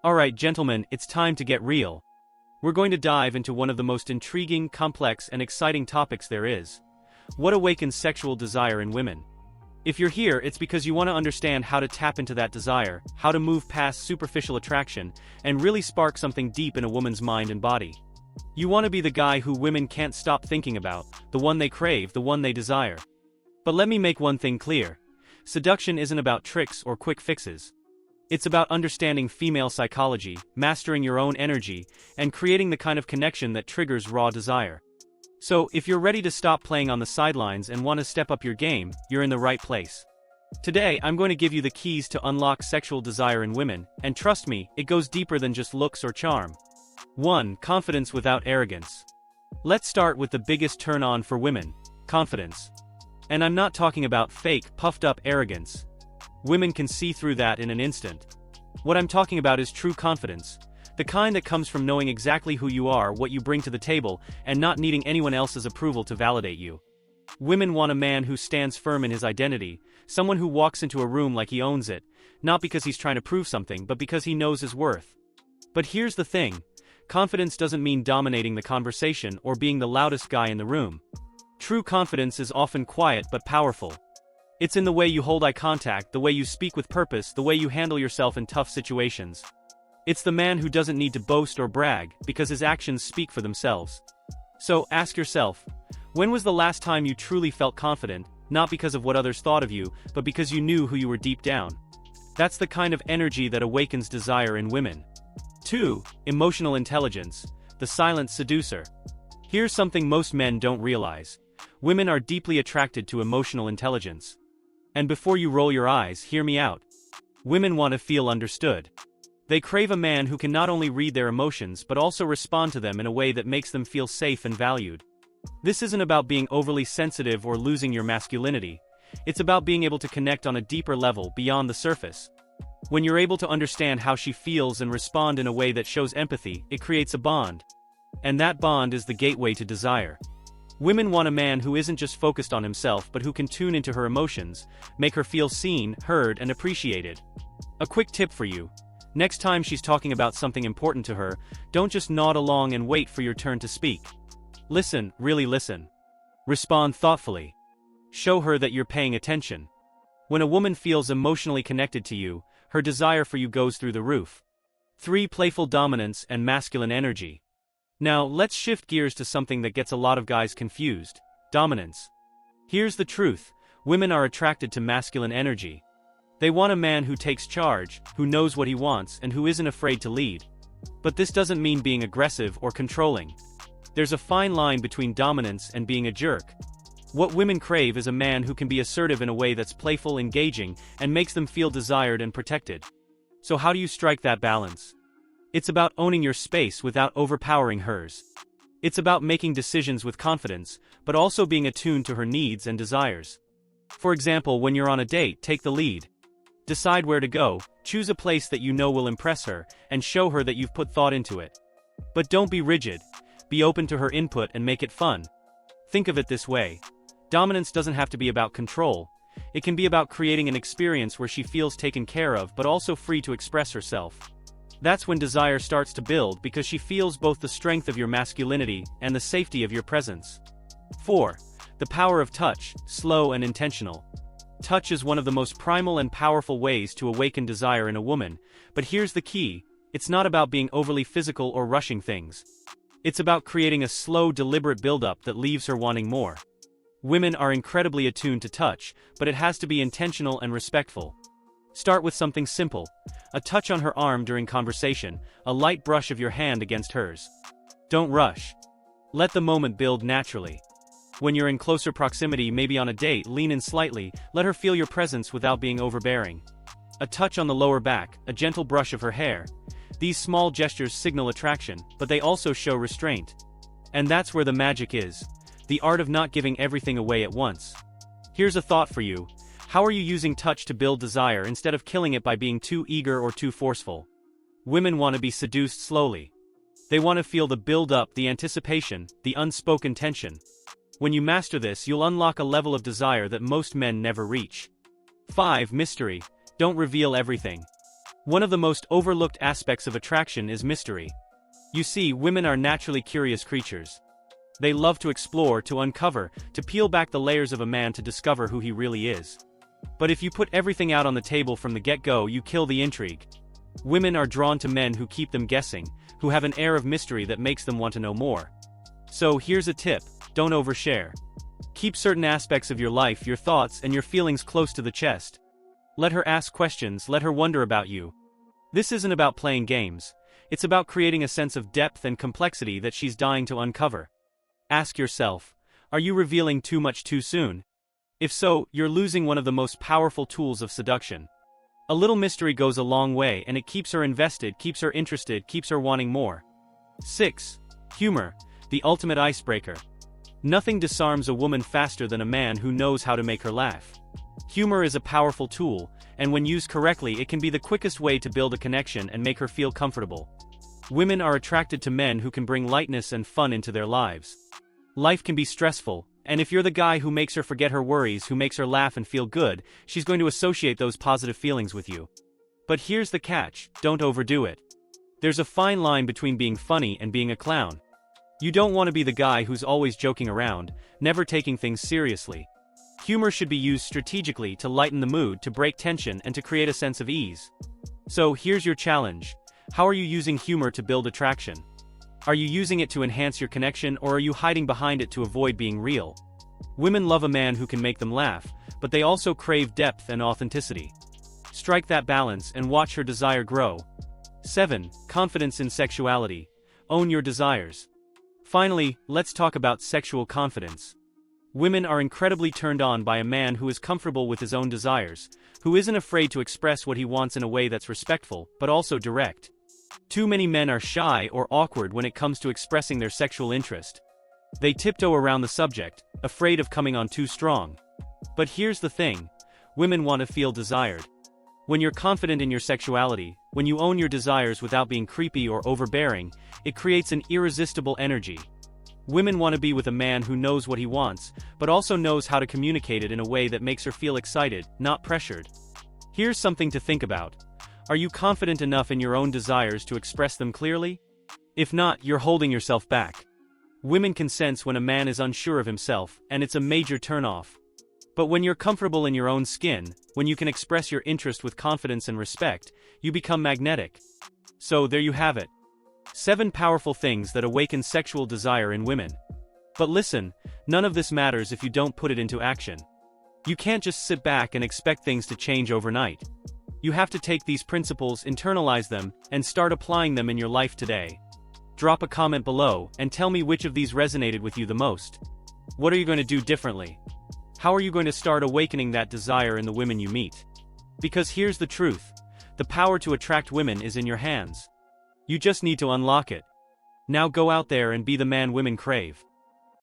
Alright, gentlemen, it's time to get real. We're going to dive into one of the most intriguing, complex, and exciting topics there is. What awakens sexual desire in women? If you're here, it's because you want to understand how to tap into that desire, how to move past superficial attraction, and really spark something deep in a woman's mind and body. You want to be the guy who women can't stop thinking about, the one they crave, the one they desire. But let me make one thing clear. Seduction isn't about tricks or quick fixes. It's about understanding female psychology, mastering your own energy, and creating the kind of connection that triggers raw desire. So, if you're ready to stop playing on the sidelines and want to step up your game, you're in the right place. Today, I'm going to give you the keys to unlock sexual desire in women, and trust me, it goes deeper than just looks or charm. 1. Confidence without arrogance. Let's start with the biggest turn-on for women: confidence. And I'm not talking about fake, puffed-up arrogance. Women can see through that in an instant. What I'm talking about is true confidence. The kind that comes from knowing exactly who you are, what you bring to the table, and not needing anyone else's approval to validate you. Women want a man who stands firm in his identity, someone who walks into a room like he owns it, not because he's trying to prove something, but because he knows his worth. But here's the thing. Confidence doesn't mean dominating the conversation or being the loudest guy in the room. True confidence is often quiet but powerful. It's in the way you hold eye contact, the way you speak with purpose, the way you handle yourself in tough situations. It's the man who doesn't need to boast or brag, because his actions speak for themselves. So, ask yourself, when was the last time you truly felt confident, not because of what others thought of you, but because you knew who you were deep down? That's the kind of energy that awakens desire in women. 2. Emotional intelligence, the silent seducer. Here's something most men don't realize. Women are deeply attracted to emotional intelligence. And before you roll your eyes, hear me out. Women want to feel understood. They crave a man who can not only read their emotions but also respond to them in a way that makes them feel safe and valued. This isn't about being overly sensitive or losing your masculinity. It's about being able to connect on a deeper level, beyond the surface. When you're able to understand how she feels and respond in a way that shows empathy, it creates a bond. And that bond is the gateway to desire. Women want a man who isn't just focused on himself but who can tune into her emotions, make her feel seen, heard, and appreciated. A quick tip for you. Next time she's talking about something important to her, don't just nod along and wait for your turn to speak. Listen, really listen. Respond thoughtfully. Show her that you're paying attention. When a woman feels emotionally connected to you, her desire for you goes through the roof. 3. Playful dominance and masculine energy. Now, let's shift gears to something that gets a lot of guys confused: dominance. Here's the truth: women are attracted to masculine energy. They want a man who takes charge, who knows what he wants, and who isn't afraid to lead. But this doesn't mean being aggressive or controlling. There's a fine line between dominance and being a jerk. What women crave is a man who can be assertive in a way that's playful, engaging, and makes them feel desired and protected. So how do you strike that balance? It's about owning your space without overpowering hers. It's about making decisions with confidence, but also being attuned to her needs and desires. For example, when you're on a date, take the lead. Decide where to go, choose a place that you know will impress her, and show her that you've put thought into it. But don't be rigid. Be open to her input and make it fun. Think of it this way. Dominance doesn't have to be about control. It can be about creating an experience where she feels taken care of but also free to express herself. That's when desire starts to build, because she feels both the strength of your masculinity and the safety of your presence. 4. The power of touch, slow and intentional. Touch is one of the most primal and powerful ways to awaken desire in a woman, but here's the key: it's not about being overly physical or rushing things. It's about creating a slow, deliberate buildup that leaves her wanting more. Women are incredibly attuned to touch, but it has to be intentional and respectful. Start with something simple: a touch on her arm during conversation, a light brush of your hand against hers. Don't rush. Let the moment build naturally. When you're in closer proximity, maybe on a date, lean in slightly, let her feel your presence without being overbearing. A touch on the lower back, a gentle brush of her hair. These small gestures signal attraction, but they also show restraint. And that's where the magic is: the art of not giving everything away at once. Here's a thought for you. How are you using touch to build desire instead of killing it by being too eager or too forceful? Women want to be seduced slowly. They want to feel the build-up, the anticipation, the unspoken tension. When you master this, you'll unlock a level of desire that most men never reach. 5. Mystery. Don't reveal everything. One of the most overlooked aspects of attraction is mystery. You see, women are naturally curious creatures. They love to explore, to uncover, to peel back the layers of a man to discover who he really is. But if you put everything out on the table from the get-go, you kill the intrigue. Women are drawn to men who keep them guessing, who have an air of mystery that makes them want to know more. So here's a tip: don't overshare. Keep certain aspects of your life, your thoughts, and your feelings close to the chest. Let her ask questions, let her wonder about you. This isn't about playing games. It's about creating a sense of depth and complexity that she's dying to uncover. Ask yourself, are you revealing too much too soon? If so, you're losing one of the most powerful tools of seduction. A little mystery goes a long way, and it keeps her invested, keeps her interested, keeps her wanting more. 6. Humor, the ultimate icebreaker. Nothing disarms a woman faster than a man who knows how to make her laugh. Humor is a powerful tool, and when used correctly, it can be the quickest way to build a connection and make her feel comfortable. Women are attracted to men who can bring lightness and fun into their lives. Life can be stressful, and if you're the guy who makes her forget her worries, who makes her laugh and feel good, she's going to associate those positive feelings with you. But here's the catch: don't overdo it. There's a fine line between being funny and being a clown. You don't want to be the guy who's always joking around, never taking things seriously. Humor should be used strategically to lighten the mood, to break tension, and to create a sense of ease. So here's your challenge: how are you using humor to build attraction? Are you using it to enhance your connection, or are you hiding behind it to avoid being real? Women love a man who can make them laugh, but they also crave depth and authenticity. Strike that balance and watch her desire grow. 7. Confidence in sexuality. Own your desires. Finally, let's talk about sexual confidence. Women are incredibly turned on by a man who is comfortable with his own desires, who isn't afraid to express what he wants in a way that's respectful, but also direct. Too many men are shy or awkward when it comes to expressing their sexual interest. They tiptoe around the subject, afraid of coming on too strong. But here's the thing: women want to feel desired. When you're confident in your sexuality, when you own your desires without being creepy or overbearing, it creates an irresistible energy. Women want to be with a man who knows what he wants, but also knows how to communicate it in a way that makes her feel excited, not pressured. Here's something to think about. Are you confident enough in your own desires to express them clearly? If not, you're holding yourself back. Women can sense when a man is unsure of himself, and it's a major turn-off. But when you're comfortable in your own skin, when you can express your interest with confidence and respect, you become magnetic. So there you have it. 7 powerful things that awaken sexual desire in women. But listen, none of this matters if you don't put it into action. You can't just sit back and expect things to change overnight. You have to take these principles, internalize them, and start applying them in your life today. Drop a comment below, and tell me which of these resonated with you the most. What are you going to do differently? How are you going to start awakening that desire in the women you meet? Because here's the truth: the power to attract women is in your hands. You just need to unlock it. Now go out there and be the man women crave.